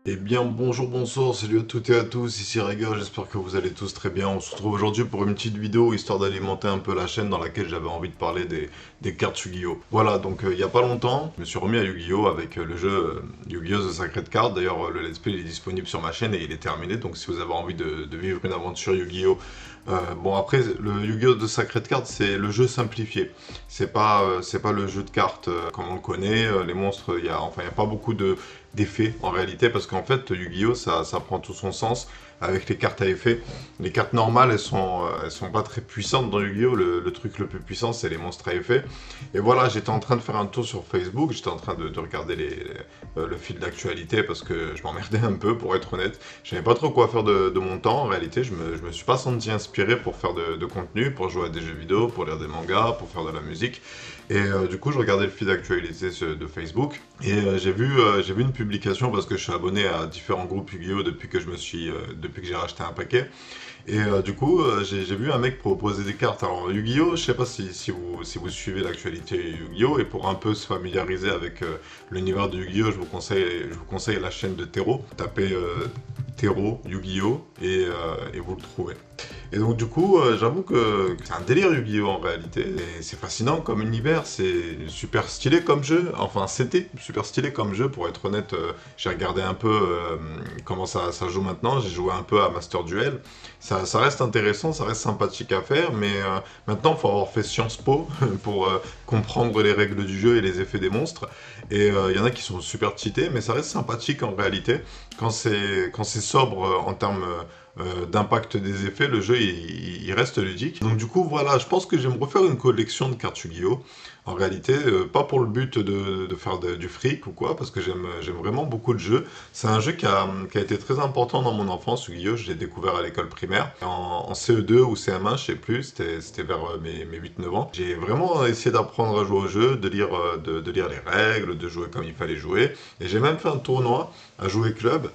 Eh bien bonjour, bonsoir, salut à toutes et à tous, ici Rega, j'espère que vous allez tous très bien. On se retrouve aujourd'hui pour une petite vidéo histoire d'alimenter un peu la chaîne dans laquelle j'avais envie de parler des cartes Yu-Gi-Oh! Voilà, donc il y a pas longtemps, je me suis remis à Yu-Gi-Oh! Avec le jeu Yu-Gi-Oh! The Sacred Card. D'ailleurs, le let's play il est disponible sur ma chaîne et il est terminé, donc si vous avez envie de vivre une aventure Yu-Gi-Oh! Bon après, le Yu-Gi-Oh! The Sacred Card c'est le jeu simplifié. C'est pas le jeu de cartes comme on le connaît. Les monstres, il y a pas beaucoup d'effets en réalité parce qu'en fait Yu-Gi-Oh ça prend tout son sens avec les cartes à effet. Les cartes normales elles sont pas très puissantes dans Yu-Gi-Oh. Le truc le plus puissant c'est les monstres à effet. Et voilà, j'étais en train de faire un tour sur Facebook, j'étais en train de regarder le fil d'actualité parce que je m'emmerdais un peu pour être honnête. Je savais pas trop quoi faire de mon temps en réalité, je me suis pas senti inspiré pour faire de contenu, pour jouer à des jeux vidéo, pour lire des mangas, pour faire de la musique. Et du coup, je regardais le fil d'actualité de Facebook et j'ai vu une publication parce que je suis abonné à différents groupes Yu-Gi-Oh depuis que j'ai racheté un paquet. Et du coup, j'ai vu un mec proposer des cartes. Alors, Yu-Gi-Oh! Je sais pas si vous suivez l'actualité Yu-Gi-Oh! Et pour un peu se familiariser avec l'univers de Yu-Gi-Oh! Je vous conseille la chaîne de Tero. Tapez Tero Yu-Gi-Oh! Et vous le trouvez. Et donc du coup, j'avoue que c'est un délire Yu-Gi-Oh! En réalité. Et c'est fascinant comme univers, c'est super stylé comme jeu. Enfin, c'était super stylé comme jeu, pour être honnête. J'ai regardé un peu comment ça joue maintenant. J'ai joué un peu à Master Duel. Ça reste intéressant, ça reste sympathique à faire, mais maintenant, il faut avoir fait Sciences Po pour comprendre les règles du jeu et les effets des monstres. Et il y en a qui sont super cheatés, mais ça reste sympathique en réalité. Quand c'est sobre en termes d'impact des effets, le jeu il reste ludique. Donc du coup voilà, je pense que je vais me refaire une collection de cartes Yu-Gi-Oh! En réalité, pas pour le but de faire du fric ou quoi, parce que j'aime vraiment beaucoup le jeu. C'est un jeu qui a été très important dans mon enfance, Yu-Gi-Oh! Je l'ai découvert à l'école primaire, en CE2 ou CM1, je sais plus, c'était vers mes 8-9 ans. J'ai vraiment essayé d'apprendre à jouer au jeu, de lire les règles, de jouer comme il fallait jouer. Et j'ai même fait un tournoi à jouer club.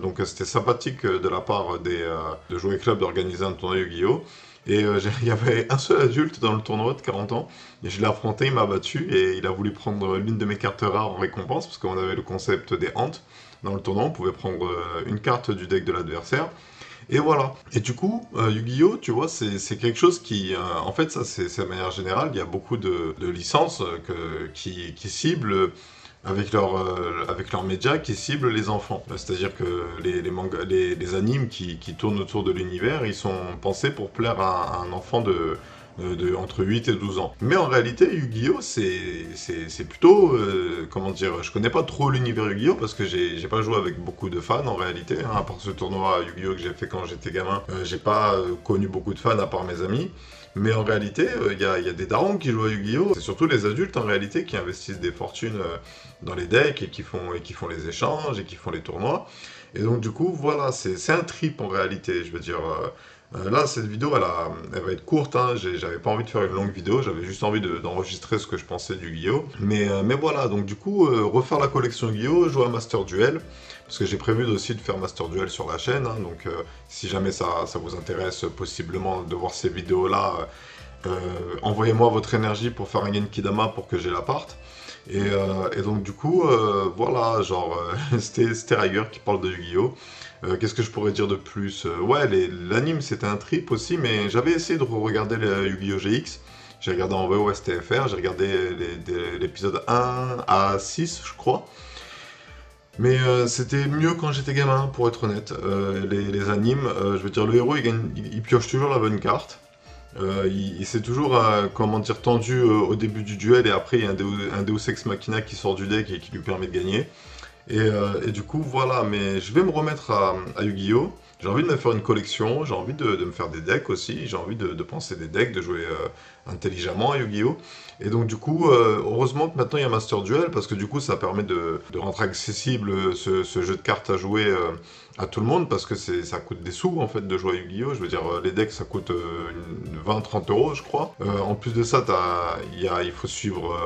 Donc c'était sympathique de la part de Jouer Club d'organiser un tournoi Yu-Gi-Oh! Et il y avait un seul adulte dans le tournoi de 40 ans, et je l'ai affronté, il m'a battu, et il a voulu prendre l'une de mes cartes rares en récompense, parce qu'on avait le concept des hantes. Dans le tournoi, on pouvait prendre une carte du deck de l'adversaire, et voilà. Et du coup, Yu-Gi-Oh! Tu vois, c'est quelque chose qui... en fait, ça c'est de manière générale, il y a beaucoup de licences qui ciblent avec leurs médias qui ciblent les enfants. C'est-à-dire que les animes qui tournent autour de l'univers, ils sont pensés pour plaire à un enfant entre 8 et 12 ans. Mais en réalité, Yu-Gi-Oh! C'est plutôt... comment dire, je connais pas trop l'univers Yu-Gi-Oh! Parce que j'ai pas joué avec beaucoup de fans en réalité. Hein, à part ce tournoi Yu-Gi-Oh! Que j'ai fait quand j'étais gamin, j'ai pas connu beaucoup de fans à part mes amis. Mais en réalité, il y a des darons qui jouent à Yu-Gi-Oh! C'est surtout les adultes en réalité qui investissent des fortunes dans les decks et qui font les échanges et qui font les tournois. Et donc du coup, voilà, c'est un trip en réalité. Je veux dire, là, cette vidéo, elle va être courte. Hein. J'avais pas envie de faire une longue vidéo, j'avais juste envie d'enregistrer ce que je pensais du Yu-Gi-Oh! Mais voilà, donc du coup, refaire la collection Yu-Gi-Oh! Jouer à Master Duel. Parce que j'ai prévu aussi de faire Master Duel sur la chaîne. Hein. Donc si jamais ça vous intéresse possiblement de voir ces vidéos-là, envoyez-moi votre énergie pour faire un Genkidama pour que j'ai l'appart. Et donc du coup, voilà, genre, c'était Riger qui parle de Yu-Gi-Oh! Qu'est-ce que je pourrais dire de plus? Ouais, l'anime c'était un trip aussi, mais j'avais essayé de regarder les Yu-Gi-Oh! GX. J'ai regardé en VO STFR, j'ai regardé l'épisode 1 à 6, je crois. Mais c'était mieux quand j'étais gamin, pour être honnête. Les animes, je veux dire, le héros il pioche toujours la bonne carte. Il s'est toujours, comment dire, tendu au début du duel, et après il y a un Deus Ex Machina qui sort du deck et qui lui permet de gagner. Et du coup, voilà, mais je vais me remettre à Yu-Gi-Oh! J'ai envie de me faire une collection, j'ai envie de me faire des decks aussi, j'ai envie de penser des decks, de jouer intelligemment à Yu-Gi-Oh! Et donc du coup, heureusement que maintenant il y a Master Duel, parce que du coup ça permet de rendre accessible ce jeu de cartes à jouer à tout le monde, parce que ça coûte des sous en fait de jouer à Yu-Gi-Oh! Je veux dire, les decks ça coûte 20-30 euros je crois. En plus de ça, il faut suivre,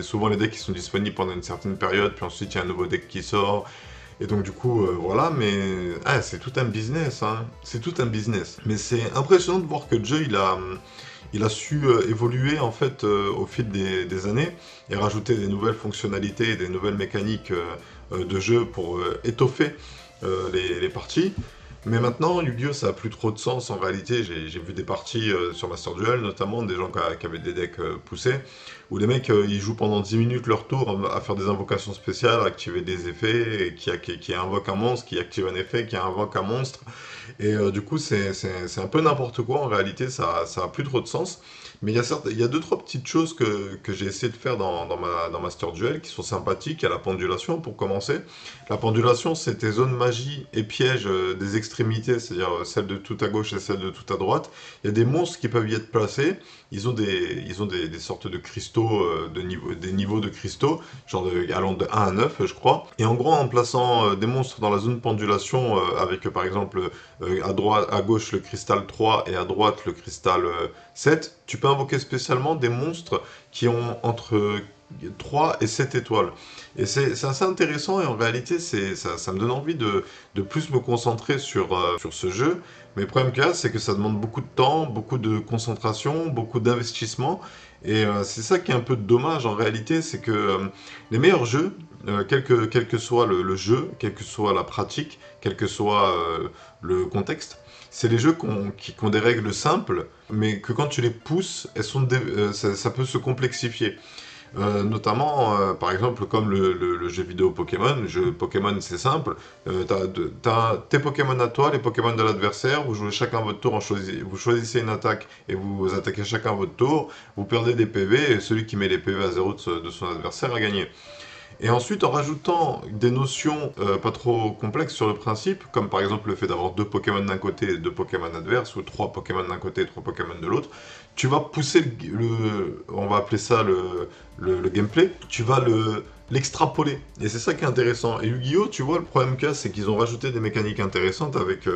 souvent les decks qui sont disponibles pendant une certaine période, puis ensuite il y a un nouveau deck qui sort. Et donc du coup, voilà, mais c'est tout un business, hein. C'est tout un business. Mais c'est impressionnant de voir que le jeu, il a su évoluer en fait au fil des années et rajouter des nouvelles fonctionnalités et des nouvelles mécaniques de jeu pour étoffer les parties. Mais maintenant, Yu-Gi-Oh! Ça a plus trop de sens en réalité. J'ai vu des parties sur Master Duel, notamment des gens qui avaient des decks poussés, où les mecs ils jouent pendant 10 minutes leur tour à faire des invocations spéciales, à activer des effets, et qui invoque un monstre, qui active un effet, qui invoque un monstre. Et du coup, c'est un peu n'importe quoi en réalité, ça a plus trop de sens. Mais il y a deux, trois petites choses que j'ai essayé de faire dans Master Duel qui sont sympathiques. Il y a la pendulation pour commencer. La pendulation, c'est tes zones magie et pièges des extrémités, c'est-à-dire celle de tout à gauche et celle de tout à droite. Il y a des monstres qui peuvent y être placés. Ils ont des sortes de cristaux, des niveaux de cristaux, allant de 1 à 9, je crois. Et en gros, en plaçant des monstres dans la zone pendulation, avec par exemple à gauche le cristal 3 et à droite le cristal 7, tu peux invoquer spécialement des monstres qui ont entre 3 et 7 étoiles. Et c'est assez intéressant et en réalité ça me donne envie de plus me concentrer sur ce jeu. Mais le problème qu'il y a, c'est que ça demande beaucoup de temps, beaucoup de concentration, beaucoup d'investissement. Et c'est ça qui est un peu dommage en réalité, c'est que les meilleurs jeux, quel que soit le jeu, quelle que soit la pratique, quel que soit le contexte, c'est les jeux qui ont des règles simples, mais que quand tu les pousses, ça peut se complexifier. Notamment, par exemple, comme le jeu vidéo Pokémon. Le jeu Pokémon, c'est simple. T'as tes Pokémon à toi, les Pokémon de l'adversaire. Vous jouez chacun votre tour, vous choisissez une attaque et vous attaquez chacun votre tour. Vous perdez des PV et celui qui met les PV à zéro de son adversaire a gagné. Et ensuite, en rajoutant des notions pas trop complexes sur le principe, comme par exemple le fait d'avoir 2 Pokémon d'un côté et 2 Pokémon adverses, ou 3 Pokémon d'un côté et 3 Pokémon de l'autre, tu vas pousser on va appeler ça le gameplay, tu vas l'extrapoler. Et c'est ça qui est intéressant. Et Yu-Gi-Oh, tu vois, le problème qu'il y a, c'est qu'ils ont rajouté des mécaniques intéressantes avec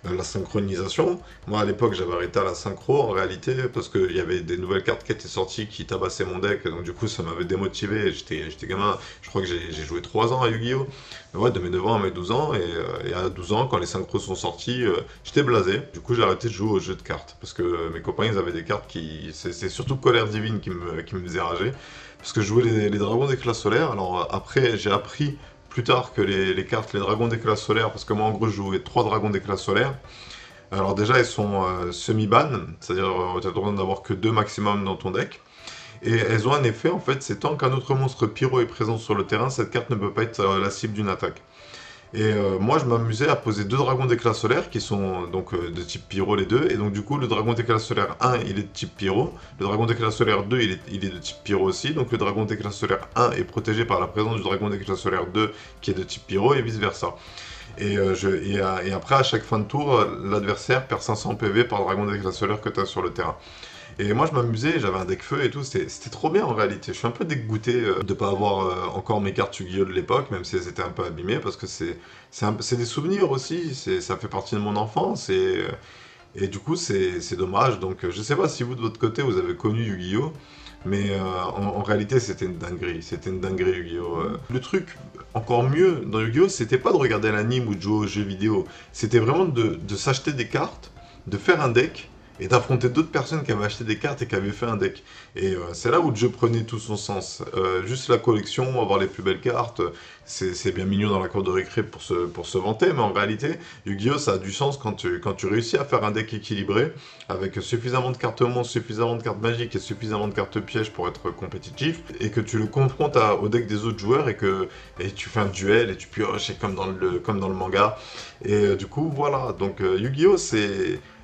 la synchronisation. Moi, à l'époque, j'avais arrêté à la synchro, en réalité, parce qu'il y avait des nouvelles cartes qui étaient sorties qui tabassaient mon deck, donc du coup, ça m'avait démotivé. J'étais gamin, je crois que j'ai joué 3 ans à Yu-Gi-Oh! Ouais, de mes 9 ans à mes 12 ans, et à 12 ans, quand les synchros sont sortis, j'étais blasé. Du coup, j'ai arrêté de jouer aux jeux de cartes, parce que mes copains, ils avaient des cartes c'est surtout Colère Divine qui me faisait rager, parce que je jouais les dragons d'éclat solaire. Alors après, j'ai appris plus tard que les cartes, les dragons d'éclat solaire, parce que moi, en gros, je jouais 3 dragons d'éclat solaire. Alors déjà, ils sont semi-ban, c'est-à-dire tu as le droit d'en avoir que 2 maximum dans ton deck. Et elles ont un effet, en fait, c'est tant qu'un autre monstre pyro est présent sur le terrain, cette carte ne peut pas être la cible d'une attaque. Et moi, je m'amusais à poser 2 dragons d'éclat solaire qui sont donc de type pyro les deux. Et donc, du coup, le dragon d'éclat solaire 1, il est de type pyro. Le dragon d'éclat solaire 2, il est de type pyro aussi. Donc, le dragon d'éclat solaire 1 est protégé par la présence du dragon d'éclat solaire 2 qui est de type pyro et vice versa. Et après, à chaque fin de tour, l'adversaire perd 500 PV par dragon d'éclat solaire que tu as sur le terrain. Et moi, je m'amusais, j'avais un deck feu et tout, c'était trop bien en réalité. Je suis un peu dégoûté de pas avoir encore mes cartes Yu-Gi-Oh! De l'époque, même si elles étaient un peu abîmées, parce que c'est des souvenirs aussi, ça fait partie de mon enfance, et du coup, c'est dommage. Donc, je sais pas si vous, de votre côté, vous avez connu Yu-Gi-Oh! Mais en réalité, c'était une dinguerie Yu-Gi-Oh! Le truc encore mieux dans Yu-Gi-Oh! C'était pas de regarder l'anime ou de jouer aux jeux vidéo, c'était vraiment de s'acheter des cartes, de faire un deck, et d'affronter d'autres personnes qui avaient acheté des cartes et qui avaient fait un deck. Et c'est là où le jeu prenait tout son sens. Juste la collection, avoir les plus belles cartes, c'est bien mignon dans la cour de récré pour se vanter, mais en réalité, Yu-Gi-Oh! Ça a du sens quand tu réussis à faire un deck équilibré, avec suffisamment de cartes monstres, suffisamment de cartes magiques et suffisamment de cartes pièges pour être compétitif, et que tu le confrontes au deck des autres joueurs, et tu fais un duel, et tu pioches, comme dans le manga. Et du coup, voilà. Donc Yu-Gi-Oh!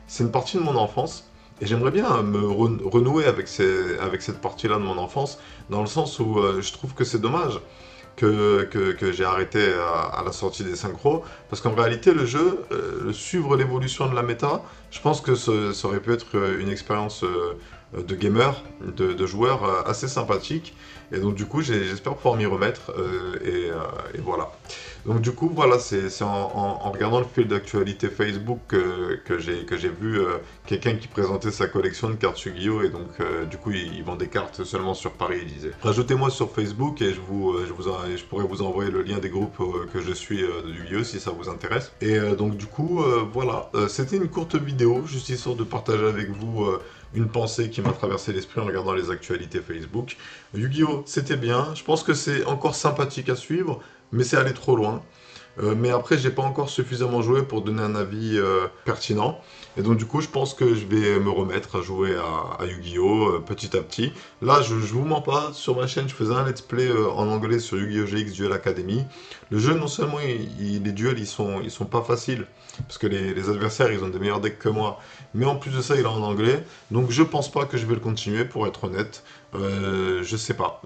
C'est une partie de mon enfance, et j'aimerais bien me renouer avec cette partie-là de mon enfance, dans le sens où je trouve que c'est dommage que j'ai arrêté à la sortie des synchros, parce qu'en réalité, le jeu, suivre l'évolution de la méta, je pense que ça aurait pu être une expérience de gamer, de joueur assez sympathique, et donc du coup, j'espère pouvoir m'y remettre, et voilà. Donc du coup, voilà, c'est en regardant le fil d'actualité Facebook que j'ai vu quelqu'un qui présentait sa collection de cartes Yu-Gi-Oh! Et donc du coup, il vend des cartes seulement sur Paris, il disait. Rajoutez-moi sur Facebook et je pourrais vous envoyer le lien des groupes que je suis de Yu-Gi-Oh! Si ça vous intéresse. Et donc du coup, voilà, c'était une courte vidéo, juste histoire de partager avec vous une pensée qui m'a traversé l'esprit en regardant les actualités Facebook. Yu-Gi-Oh! C'était bien, je pense que c'est encore sympathique à suivre, mais c'est allé trop loin. Mais après, j'ai pas encore suffisamment joué pour donner un avis pertinent. Et donc du coup, je pense que je vais me remettre à jouer à Yu-Gi-Oh! Petit à petit. Là, je vous mens pas, sur ma chaîne, je faisais un let's play en anglais sur Yu-Gi-Oh! GX Duel Academy. Le jeu, non seulement les duels, ils sont pas faciles, parce que les adversaires, ils ont des meilleurs decks que moi. Mais en plus de ça, il est en anglais. Donc je pense pas que je vais le continuer, pour être honnête. Je sais pas.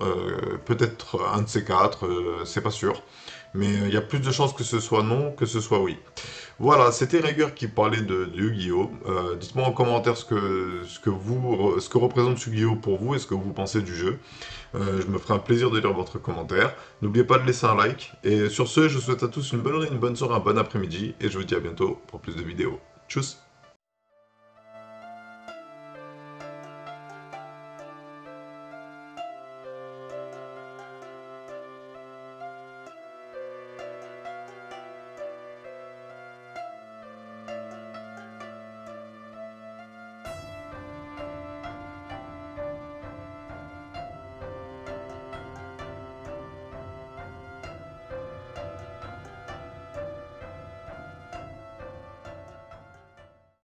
Peut-être un de ces quatre, c'est pas sûr. Mais il y a plus de chances que ce soit non que ce soit oui. Voilà, c'était Rigueur qui parlait de Yu-Gi-Oh! Dites-moi en commentaire ce que représente Yu-Gi-Oh! Pour vous et ce que vous pensez du jeu. Je me ferai un plaisir de lire votre commentaire. N'oubliez pas de laisser un like. Et sur ce, je vous souhaite à tous une bonne journée, une bonne soirée, un bon après-midi. Et je vous dis à bientôt pour plus de vidéos. Tchuss!